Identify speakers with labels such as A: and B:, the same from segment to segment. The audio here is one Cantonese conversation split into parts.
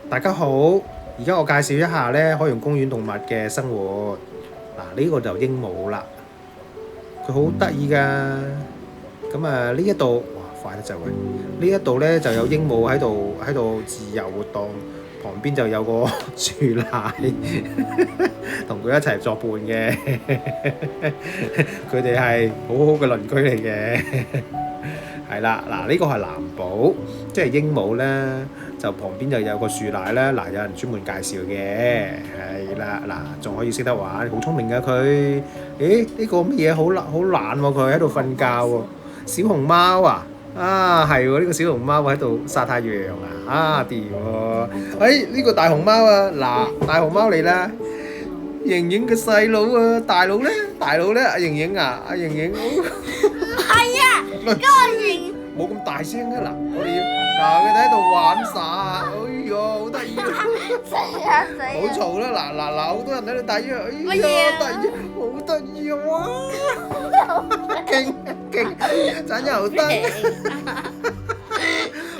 A: 大家好，而家我介紹一下咧海洋公園動物嘅生活。嗱，呢個就鸚鵡啦，佢好得意㗎。咁啊，呢一度哇快得滯喎！呢一度咧就有鸚鵡喺度自由活動，旁邊就有個樹懶同佢一齊作伴嘅。佢哋係好好嘅鄰居嚟嘅。係啦，嗱呢個係藍寶，即係鸚鵡咧，就旁邊就有個樹懶咧，嗱有人專門介紹嘅，係啦，嗱仲可以識得玩，好聰明㗎佢。咦？呢個乜嘢好懶喎？佢喺度瞓覺喎。小熊貓啊，係喎，呢個小熊貓喺度曬太陽啊，掂喎。呢個大熊貓啊，嗱大熊貓嚟啦，盈盈嘅細佬啊，大佬咧，阿盈盈啊，阿盈盈。
B: 係啊，嗰個型
A: 冇咁大聲啊！嗱，我哋嗱佢哋喺度玩耍啊！哎呀，好得意啊！
B: 死啊死啊！
A: 好嘈啦！嗱，好多人喺度睇啊！哎
B: 乜嘢
A: 呀，
B: 啊
A: 得意，好得意啊！哇，勁，盞油燈。哎呀，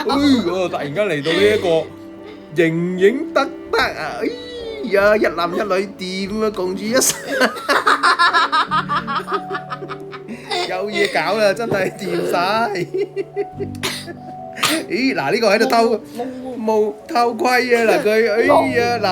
A: 突然間嚟到呢一個盈盈得得啊！哎呀，一男一女掂啊，共住一世。有嘢搞啦，真係掂晒。咦，嗱呢個喺度偷窺啊！嗱佢，哎呀，嗱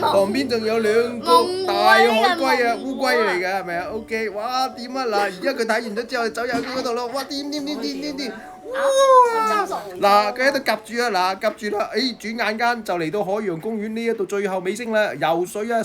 A: 旁邊仲有兩個大海龜啊，烏龜嚟㗎，係咪啊？OK，哇掂啊！嗱，而家佢睇完咗之後，走入去嗰度咯，哇掂！哇！嗱，佢喺度夾住啊，嗱夾住啦，轉眼間就嚟到海洋公園呢一度最後尾聲啦，游水啊！